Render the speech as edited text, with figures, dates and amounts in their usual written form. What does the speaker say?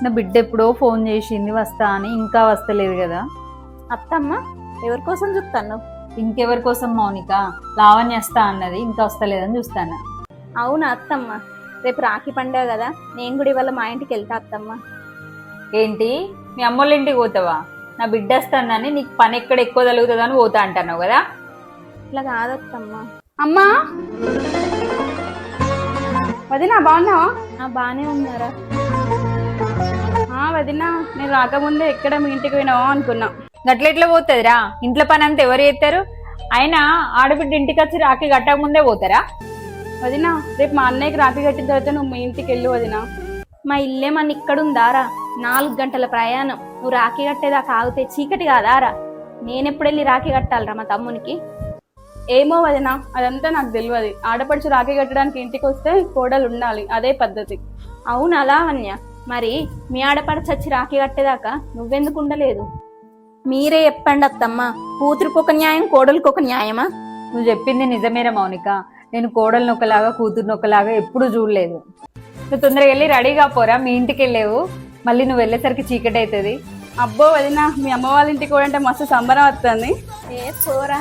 నా బిడ్డ ఎప్పుడో ఫోన్ చేసింది వస్తా అని, ఇంకా వస్తలేదు కదా. అత్తమ్మ ఎవరి కోసం చూస్తాను? ఇంకెవరి కోసం మౌనిక? లావణ్య వస్తా అన్నది, ఇంకా వస్తలేదని చూస్తాను. అవునా అత్తమ్మ, రేపు రాఖీ పండుగ కదా, నేను కూడా ఇవాళ మా ఇంటికి వెళ్తా అత్తమ్మ. ఏంటి, మీ అమ్మోళ్ళ ఇంటికి పోతావా? నా బిడ్డ వస్తానని నీకు పని ఎక్కడ ఎక్కువ తగులుతుందని పోతా అంటున్నావు కదా. ఇట్లా కాదత్తమ్మ. అమ్మా వదినా బాగున్నావా? బాగానే ఉన్నారా? వదినా, నేను రాకముందే ఎక్కడ మీ ఇంటికి పోయినావా అనుకున్నా. గట్లెట్లా పోతుందిరా, ఇంట్లో పని అంతా ఎవరు చేస్తారు? అయినా ఆడబిడ్డ ఇంటికి వచ్చి రాఖీ కట్టక ముందే పోతారా? వదినా, రేపు మా అన్నయ్యకి రాఖీ కట్టిన తర్వాత నువ్వు మీ ఇంటికి వెళ్ళు వదినా. మా ఇల్లే మన ఇక్కడ ఉందారా? 4 గంటల ప్రయాణం. నువ్వు రాఖీ కట్టేదాకా ఆగితే చీకటి కాదారా? నేనెప్పుడు వెళ్ళి రాఖీ కట్టాలరా మా తమ్మునికి? ఏమో వదినా, అదంతా నాకు తెలియదు. ఆడపడుచు రాఖీ కట్టడానికి ఇంటికి వస్తే కోడలు ఉండాలి, అదే పద్ధతి. అవునా లావణ్య? మరి మీ ఆడపడ చచ్చి రాఖీ కట్టేదాకా నువ్వెందుకు ఉండలేదు? మీరే చెప్పండి అత్తమ్మ, కూతురికి ఒక న్యాయం, కోడలికి ఒక న్యాయమా? నువ్వు చెప్పింది నిజమేరా మౌనిక. నేను కోడలిని ఒకలాగా కూతుర్ని ఒకలాగా ఎప్పుడు చూడలేదు. నువ్వు తొందరగా వెళ్ళి రెడీగా పోరా, మీ ఇంటికి వెళ్ళేవు. మళ్ళీ నువ్వు వెళ్ళేసరికి చీకటి అవుతుంది. అబ్బో వదినా, మీ అమ్మ వాళ్ళ ఇంటికి కూడా అంటే మస్తు సంబరం వస్తుంది. ఏ పోరా.